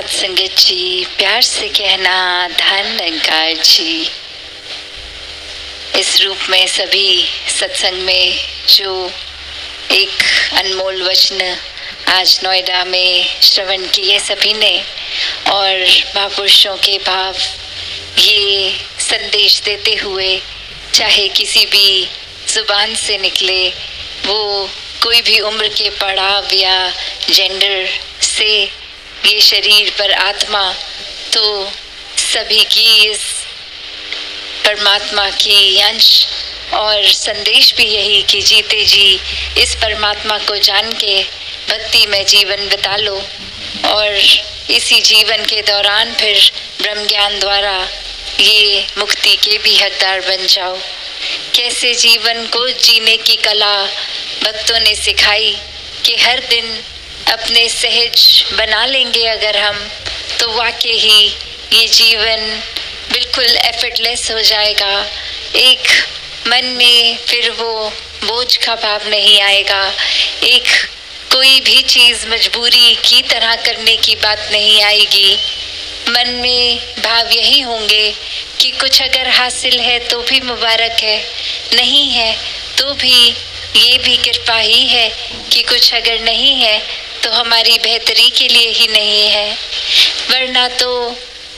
साथ संगत जी, प्यार से कहना धन निरंकार जी। इस रूप में सभी सत्संग में जो एक अनमोल वचन आज नोएडा में श्रवण किए सभी ने, और महापुरुषों के भाव ये संदेश देते हुए, चाहे किसी भी जुबान से निकले, वो कोई भी उम्र के पड़ाव या जेंडर से ये शरीर पर आत्मा, तो सभी की इस परमात्मा की अंश और संदेश भी यही कि जीते जी इस परमात्मा को जान के भक्ति में जीवन बिता लो, और इसी जीवन के दौरान फिर ब्रह्म ज्ञान द्वारा ये मुक्ति के भी हकदार बन जाओ। कैसे जीवन को जीने की कला भक्तों ने सिखाई कि हर दिन अपने सहज बना लेंगे अगर हम, तो वाकई ही ये जीवन बिल्कुल एफर्टलेस हो जाएगा। एक मन में फिर वो बोझ का भाव नहीं आएगा, एक कोई भी चीज़ मजबूरी की तरह करने की बात नहीं आएगी। मन में भाव यही होंगे कि कुछ अगर हासिल है तो भी मुबारक है, नहीं है तो भी ये भी कृपा ही है कि कुछ अगर नहीं है तो हमारी बेहतरी के लिए ही नहीं है, वरना तो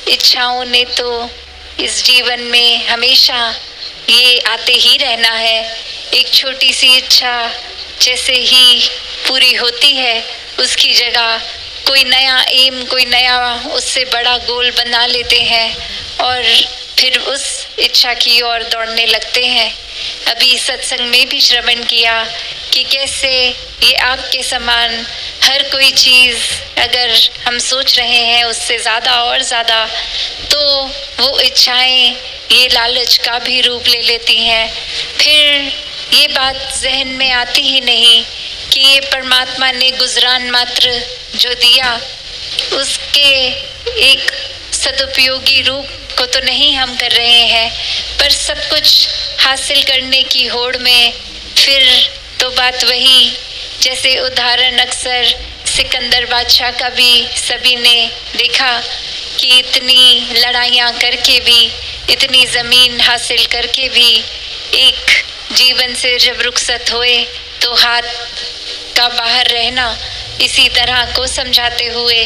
इच्छाओं ने तो इस जीवन में हमेशा ये आते ही रहना है। एक छोटी सी इच्छा जैसे ही पूरी होती है, उसकी जगह कोई नया एम, कोई नया उससे बड़ा गोल बना लेते हैं और फिर उस इच्छा की ओर दौड़ने लगते हैं। अभी सत्संग में भी श्रवण किया कि कैसे ये आग के समान हर कोई चीज़ अगर हम सोच रहे हैं उससे ज़्यादा और ज़्यादा, तो वो इच्छाएं ये लालच का भी रूप ले लेती हैं। फिर ये बात जहन में आती ही नहीं कि ये परमात्मा ने गुजरान मात्र जो दिया उसके एक सदुपयोगी रूप को तो नहीं हम कर रहे हैं, पर सब कुछ हासिल करने की होड़ में फिर तो बात वही, जैसे उदाहरण अक्सर सिकंदर बादशाह का भी सभी ने देखा कि इतनी लड़ाइयाँ करके भी, इतनी ज़मीन हासिल करके भी एक जीवन से जब रुखसत हुए तो हाथ का बाहर रहना, इसी तरह को समझाते हुए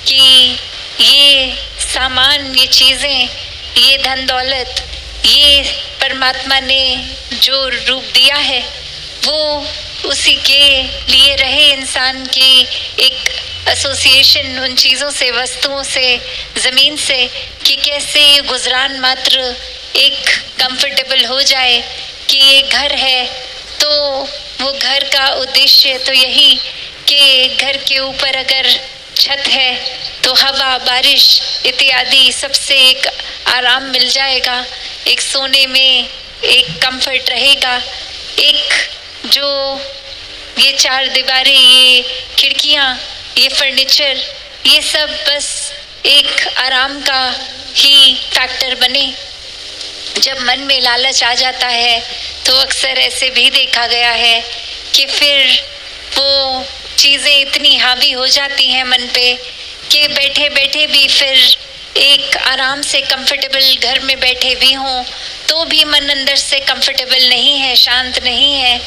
कि ये सामान, ये चीज़ें, ये धन दौलत, ये परमात्मा ने जो रूप दिया है वो उसी के लिए रहे। इंसान की एक एसोसिएशन उन चीज़ों से, वस्तुओं से, ज़मीन से, कि कैसे ये गुजरान मात्र एक कंफर्टेबल हो जाए कि ये घर है, तो वो घर का उद्देश्य तो यही कि घर के ऊपर अगर छत है तो हवा, बारिश इत्यादि सबसे एक आराम मिल जाएगा, एक सोने में एक कंफर्ट रहेगा, एक जो ये चार दीवारें, ये खिड़कियाँ, ये फर्नीचर, ये सब बस एक आराम का ही फैक्टर बने। जब मन में लालच आ जाता है तो अक्सर ऐसे भी देखा गया है कि फिर वो चीज़ें इतनी हावी हो जाती हैं मन पे कि बैठे बैठे भी फिर एक आराम से कंफर्टेबल घर में बैठे भी हों तो भी मन अंदर से कंफर्टेबल नहीं है, शांत नहीं है,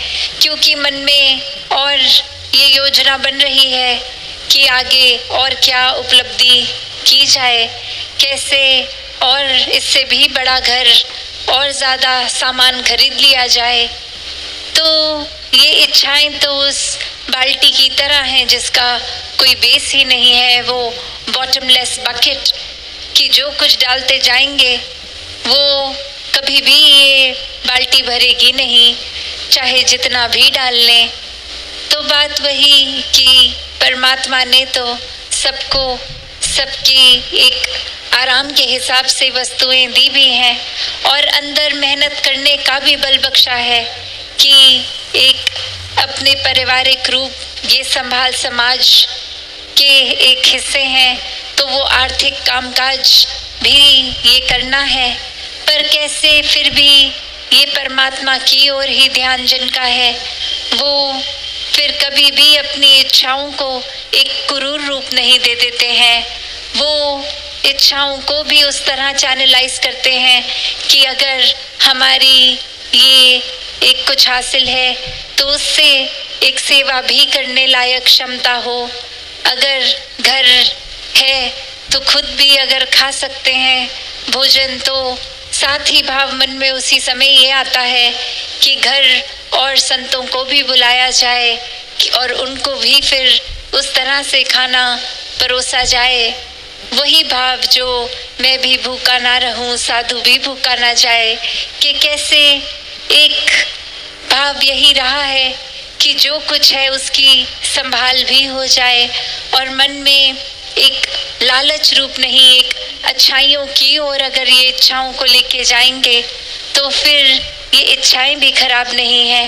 क्योंकि मन में और ये योजना बन रही है कि आगे और क्या उपलब्धि की जाए, कैसे और इससे भी बड़ा घर और ज़्यादा सामान खरीद लिया जाए। तो ये इच्छाएं तो उस बाल्टी की तरह हैं जिसका कोई बेस ही नहीं है, वो बॉटमलेस बकेट कि जो कुछ डालते जाएंगे वो कभी भी ये बाल्टी भरेगी नहीं, चाहे जितना भी डाल लें। तो बात वही कि परमात्मा ने तो सबको सबकी एक आराम के हिसाब से वस्तुएं दी भी हैं और अंदर मेहनत करने का भी बल बख्शा है कि एक अपने पारिवारिक रूप ये संभाल समाज के एक हिस्से हैं, तो वो आर्थिक कामकाज भी ये करना है, पर कैसे फिर भी ये परमात्मा की ओर ही ध्यान जिनका है वो फिर कभी भी अपनी इच्छाओं को एक क्रूर रूप नहीं दे देते हैं, वो इच्छाओं को भी उस तरह चैनलाइज करते हैं कि अगर हमारी ये एक कुछ हासिल है तो उससे एक सेवा भी करने लायक क्षमता हो। अगर घर है तो खुद भी अगर खा सकते हैं भोजन, तो साथ ही भाव मन में उसी समय ये आता है कि घर और संतों को भी बुलाया जाए और उनको भी फिर उस तरह से खाना परोसा जाए। वही भाव जो मैं भी भूखा ना रहूं, साधु भी भूखा ना जाए, कि कैसे एक भाव यही रहा है कि जो कुछ है उसकी संभाल भी हो जाए और मन में एक लालच रूप नहीं, एक अच्छाइयों की ओर अगर ये इच्छाओं को लेके जाएंगे तो फिर ये इच्छाएं भी खराब नहीं है।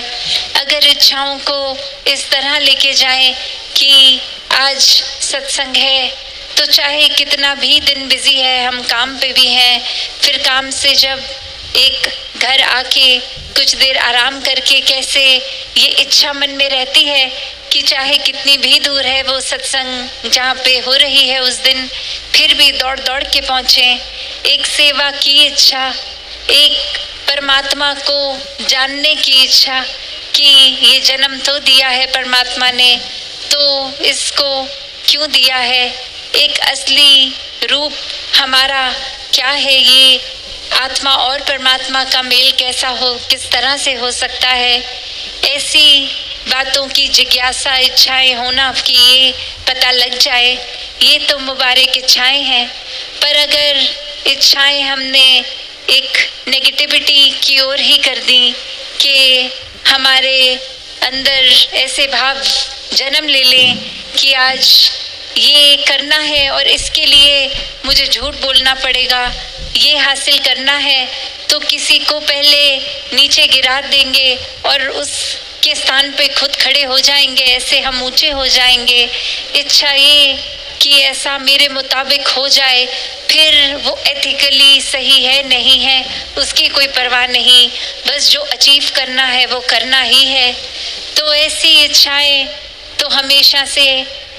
अगर इच्छाओं को इस तरह लेके जाएं कि आज सत्संग है तो चाहे कितना भी दिन बिजी है, हम काम पे भी हैं, फिर काम से जब एक घर आके कुछ देर आराम करके कैसे ये इच्छा मन में रहती है कि चाहे कितनी भी दूर है वो सत्संग जहाँ पे हो रही है उस दिन, फिर भी दौड़ दौड़ के पहुँचें। एक सेवा की इच्छा, एक परमात्मा को जानने की इच्छा कि ये जन्म तो दिया है परमात्मा ने, तो इसको क्यों दिया है, एक असली रूप हमारा क्या है, ये आत्मा और परमात्मा का मेल कैसा हो, किस तरह से हो सकता है, ऐसी बातों की जिज्ञासा, इच्छाएं होना कि ये पता लग जाए, ये तो मुबारक इच्छाएं हैं। पर अगर इच्छाएं हमने एक नेगेटिविटी की ओर ही कर दी कि हमारे अंदर ऐसे भाव जन्म ले लें कि आज ये करना है और इसके लिए मुझे झूठ बोलना पड़ेगा, ये हासिल करना है तो किसी को पहले नीचे गिरा देंगे और उसके स्थान पे खुद खड़े हो जाएंगे, ऐसे हम ऊंचे हो जाएंगे। इच्छा ये कि ऐसा मेरे मुताबिक हो जाए, फिर वो एथिकली सही है नहीं है उसकी कोई परवाह नहीं, बस जो अचीव करना है वो करना ही है। तो ऐसी इच्छाएं तो हमेशा से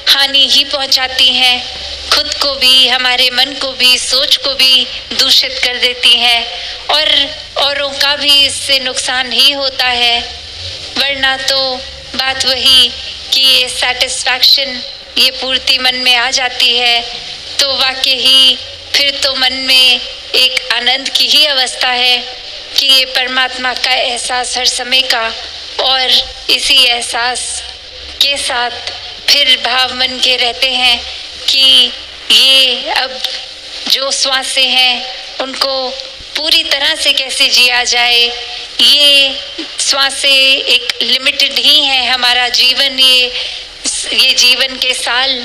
हानि ही पहुंचाती हैं, खुद को भी, हमारे मन को भी, सोच को भी दूषित कर देती हैं और औरों का भी इससे नुकसान ही होता है। वरना तो बात वही कि ये सैटिस्फैक्शन, ये पूर्ति मन में आ जाती है तो वाकई ही फिर तो मन में एक आनंद की ही अवस्था है कि ये परमात्मा का एहसास हर समय का, और इसी एहसास के साथ फिर भाव मन के रहते हैं कि ये अब जो श्वासें हैं उनको पूरी तरह से कैसे जिया जाए, ये श्वासें एक लिमिटेड ही है, हमारा जीवन ये जीवन के साल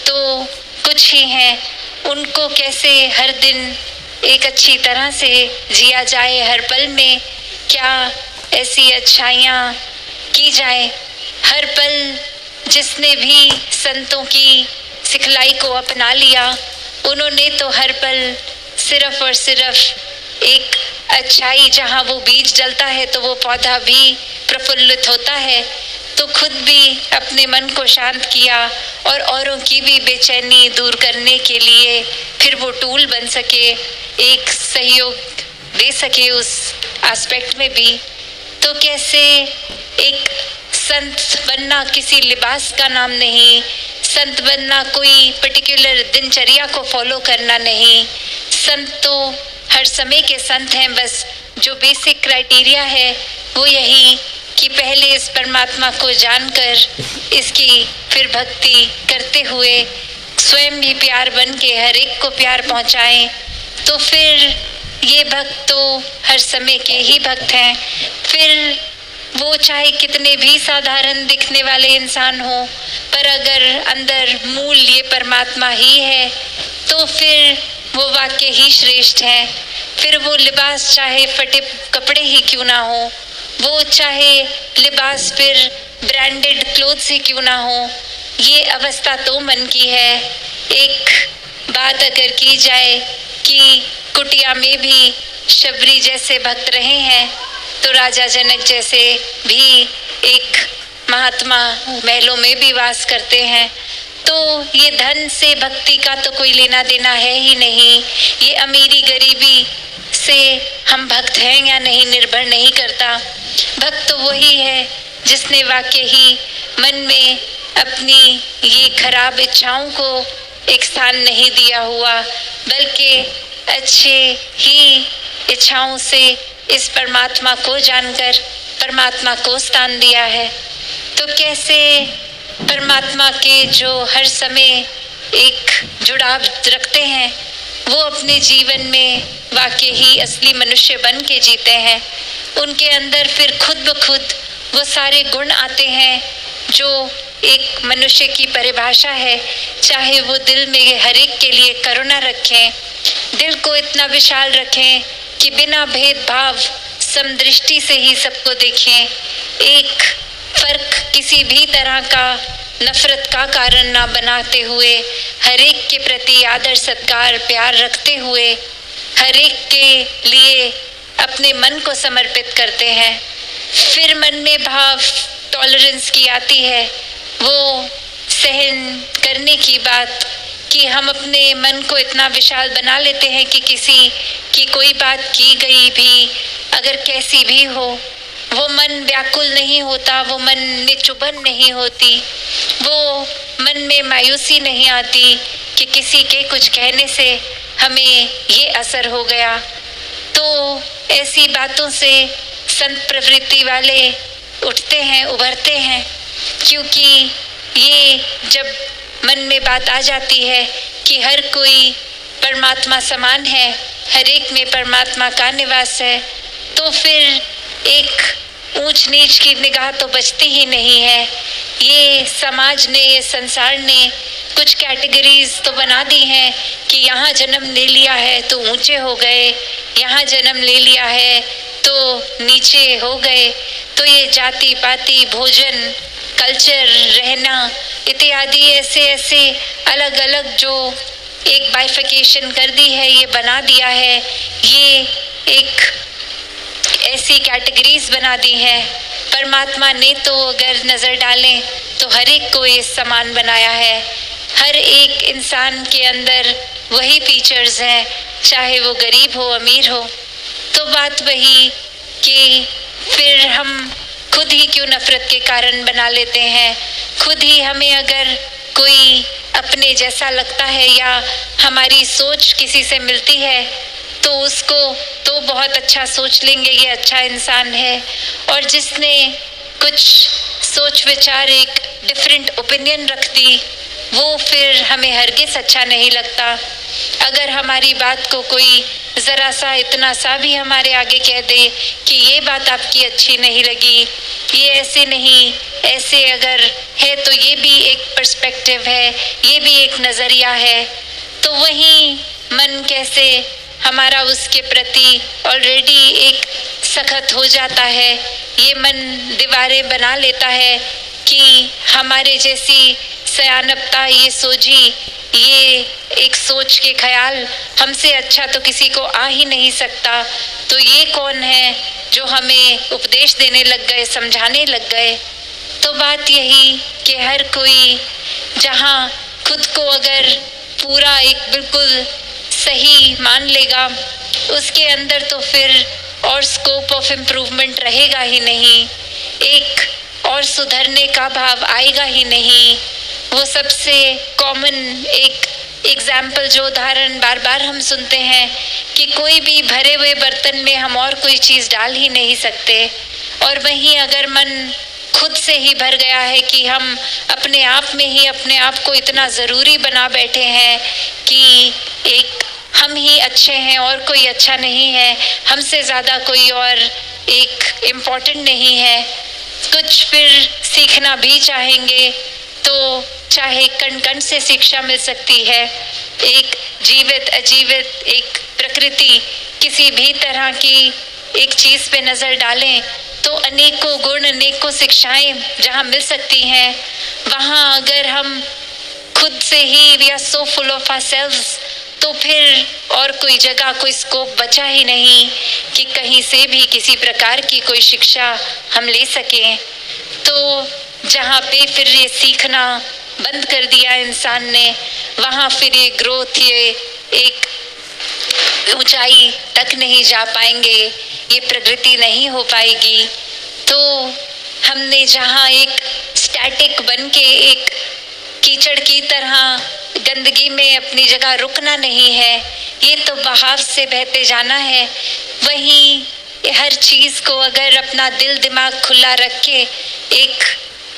तो कुछ ही हैं, उनको कैसे हर दिन एक अच्छी तरह से जिया जाए, हर पल में क्या ऐसी अच्छाइयाँ की जाए। हर पल जिसने भी संतों की सिखलाई को अपना लिया उन्होंने तो हर पल सिर्फ और सिर्फ एक अच्छाई, जहाँ वो बीज डलता है तो वो पौधा भी प्रफुल्लित होता है, तो खुद भी अपने मन को शांत किया और औरों की भी बेचैनी दूर करने के लिए फिर वो टूल बन सके, एक सहयोग दे सके उस एस्पेक्ट में भी। तो कैसे एक संत बनना किसी लिबास का नाम नहीं, संत बनना कोई पर्टिकुलर दिनचर्या को फॉलो करना नहीं, संत तो हर समय के संत हैं, बस जो बेसिक क्राइटेरिया है वो यही कि पहले इस परमात्मा को जानकर इसकी फिर भक्ति करते हुए स्वयं भी प्यार बन के हर एक को प्यार पहुंचाएं, तो फिर ये भक्त तो हर समय के ही भक्त हैं। फिर वो चाहे कितने भी साधारण दिखने वाले इंसान हो, पर अगर अंदर मूल ये परमात्मा ही है तो फिर वो वाकई ही श्रेष्ठ है। फिर वो लिबास चाहे फटे कपड़े ही क्यों ना हो, वो चाहे लिबास फिर ब्रांडेड क्लोथ्स ही क्यों ना हो, ये अवस्था तो मन की है। एक बात अगर की जाए कि कुटिया में भी शबरी जैसे भक्त रहे हैं तो राजा जनक जैसे भी एक महात्मा महलों में भी वास करते हैं, तो ये धन से भक्ति का तो कोई लेना देना है ही नहीं। ये अमीरी गरीबी से हम भक्त हैं या नहीं निर्भर नहीं करता। भक्त तो वही है जिसने वाकई ही मन में अपनी ये खराब इच्छाओं को एक स्थान नहीं दिया हुआ, बल्कि अच्छे ही इच्छाओं से इस परमात्मा को जानकर परमात्मा को स्थान दिया है। तो कैसे परमात्मा के जो हर समय एक जुड़ाव रखते हैं वो अपने जीवन में वाकई ही असली मनुष्य बन के जीते हैं। उनके अंदर फिर खुद ब खुद वो सारे गुण आते हैं जो एक मनुष्य की परिभाषा है। चाहे वो दिल में हर एक के लिए करुणा रखें, दिल को इतना विशाल रखें कि बिना भेदभाव समदृष्टि से ही सबको देखें, एक फर्क किसी भी तरह का नफरत का कारण ना बनाते हुए, हर एक के प्रति आदर सत्कार प्यार रखते हुए हर एक के लिए अपने मन को समर्पित करते हैं। फिर मन में भाव टॉलरेंस की आती है, वो सहन करने की बात कि हम अपने मन को इतना विशाल बना लेते हैं कि किसी की कोई बात की गई भी अगर कैसी भी हो, वो मन व्याकुल नहीं होता, वो मन में चुभन नहीं होती, वो मन में मायूसी नहीं आती कि किसी के कुछ कहने से हमें ये असर हो गया। तो ऐसी बातों से संत प्रवृत्ति वाले उठते हैं, उभरते हैं, क्योंकि ये जब मन में बात आ जाती है कि हर कोई परमात्मा समान है, हर एक में परमात्मा का निवास है, तो फिर एक ऊंच नीच की निगाह तो बचती ही नहीं है। ये समाज ने, ये संसार ने कुछ कैटेगरीज तो बना दी हैं कि यहाँ जन्म ले लिया है तो ऊंचे हो गए, यहाँ जन्म ले लिया है तो नीचे हो गए। तो ये जाति पाति भोजन कल्चर रहना इत्यादि ऐसे ऐसे अलग अलग जो एक बाइफिकेशन कर दी है, ये बना दिया है, ये एक ऐसी कैटेगरीज बना दी है। परमात्मा ने तो अगर नज़र डालें तो हर एक को ये समान बनाया है। हर एक इंसान के अंदर वही फीचर्स हैं, चाहे वो गरीब हो अमीर हो। तो बात वही कि फिर हम खुद ही क्यों नफरत के कारण बना लेते हैं। खुद ही हमें अगर कोई अपने जैसा लगता है या हमारी सोच किसी से मिलती है तो उसको तो बहुत अच्छा सोच लेंगे, ये अच्छा इंसान है। और जिसने कुछ सोच विचार एक डिफरेंट ओपिनियन रख दी वो फिर हमें हरगिज़ अच्छा नहीं लगता। अगर हमारी बात को कोई ज़रा सा इतना सा भी हमारे आगे कह दे कि ये बात आपकी अच्छी नहीं लगी, ये ऐसे नहीं ऐसे अगर है तो ये भी एक पर्सपेक्टिव है, ये भी एक नज़रिया है, तो वहीं मन कैसे हमारा उसके प्रति ऑलरेडी एक सख्त हो जाता है। ये मन दीवारें बना लेता है कि हमारे जैसी सयानपता, ये सोझी, ये एक सोच के ख्याल हमसे अच्छा तो किसी को आ ही नहीं सकता। तो ये कौन है जो हमें उपदेश देने लग गए, समझाने लग गए। तो बात यही कि हर कोई जहाँ खुद को अगर पूरा एक बिल्कुल सही मान लेगा उसके अंदर तो फिर और स्कोप ऑफ इम्प्रूवमेंट रहेगा ही नहीं, एक और सुधरने का भाव आएगा ही नहीं। वो सबसे कॉमन एक एग्जाम्पल जो उदाहरण बार बार हम सुनते हैं कि कोई भी भरे हुए बर्तन में हम और कोई चीज़ डाल ही नहीं सकते, और वहीं अगर मन खुद से ही भर गया है कि हम अपने आप में ही अपने आप को इतना ज़रूरी बना बैठे हैं कि एक हम ही अच्छे हैं और कोई अच्छा नहीं है, हमसे ज़्यादा कोई और एक इम्पोर्टेंट नहीं है। कुछ फिर सीखना भी चाहेंगे तो चाहे कण कण से शिक्षा मिल सकती है। एक जीवित अजीवित एक प्रकृति किसी भी तरह की एक चीज़ पे नज़र डालें तो अनेकों गुण अनेकों शिक्षाएं जहाँ मिल सकती हैं, वहाँ अगर हम खुद से ही we are so full of ourselves तो फिर और कोई जगह कोई स्कोप बचा ही नहीं कि कहीं से भी किसी प्रकार की कोई शिक्षा हम ले सकें। तो जहाँ पे फिर ये सीखना बंद कर दिया इंसान ने, वहाँ फिर ये ग्रोथ, ये एक ऊंचाई तक नहीं जा पाएंगे, ये प्रगति नहीं हो पाएगी। तो हमने जहाँ एक स्टैटिक बन के एक कीचड़ की तरह गंदगी में अपनी जगह रुकना नहीं है, ये तो बहाव से बहते जाना है। वहीं हर चीज को अगर अपना दिल दिमाग खुला रख के एक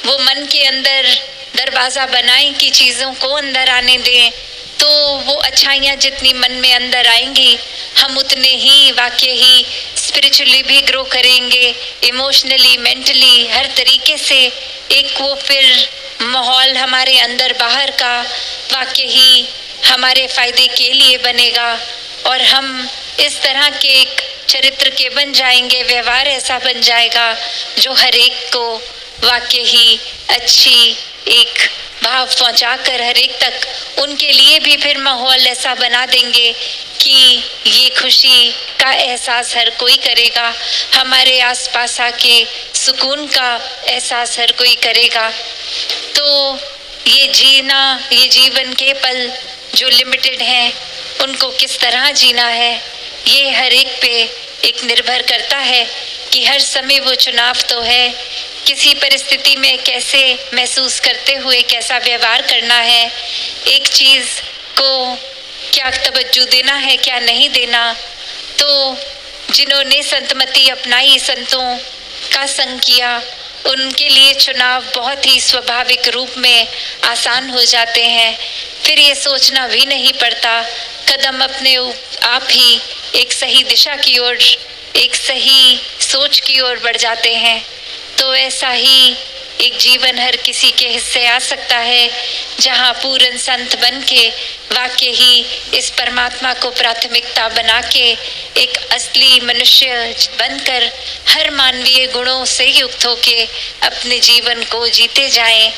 वो मन के अंदर दरवाजा बनाएं कि चीजों को अंदर आने दें, तो वो अच्छाइयाँ जितनी मन में अंदर आएंगी, हम उतने ही वाकई ही स्पिरिचुअली भी ग्रो करेंगे, इमोशनली, मेंटली, हर तरीके से एक वो फिर माहौल हमारे अंदर बाहर का वाकई ही हमारे फायदे के लिए बनेगा और हम इस तरह के एक चरित्र के बन जाएंगे, व्यवहार ऐसा बन जाएगा जो हर एक को वाकई ही अच्छी एक भाव पहुंचाकर हर एक तक उनके लिए भी फिर माहौल ऐसा बना देंगे कि ये खुशी का एहसास हर कोई करेगा, हमारे आसपास आके सुकून का एहसास हर कोई करेगा। तो ये जीना, ये जीवन के पल जो लिमिटेड हैं, उनको किस तरह जीना है, ये हर एक पे एक निर्भर करता है कि हर समय वो चुनाव तो है, किसी परिस्थिति में कैसे महसूस करते हुए कैसा व्यवहार करना है, एक चीज को क्या तवज्जो देना है, क्या नहीं देना। तो जिन्होंने संतमति अपनाई, संतों का संग किया, उनके लिए चुनाव बहुत ही स्वाभाविक रूप में आसान हो जाते हैं। फिर ये सोचना भी नहीं पड़ता, कदम अपने आप ही एक सही दिशा की ओर, एक सही सोच की ओर बढ़ जाते हैं। तो ऐसा ही एक जीवन हर किसी के हिस्से आ सकता है, जहाँ पूर्ण संत बन के वाकई ही इस परमात्मा को प्राथमिकता बना के एक असली मनुष्य बनकर हर मानवीय गुणों से युक्त होके अपने जीवन को जीते जाएं।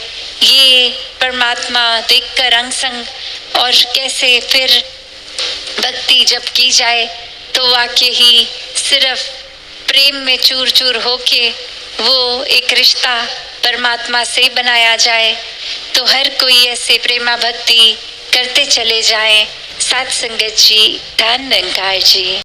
ये परमात्मा देखकर अंग संग और कैसे फिर भक्ति जब की जाए तो वाकई ही सिर्फ प्रेम में चूर चूर होके वो एक रिश्ता परमात्मा से बनाया जाए। तो हर कोई ऐसे प्रेमा भक्ति करते चले जाएं। साथ संगत जी, धन निरंकार जी।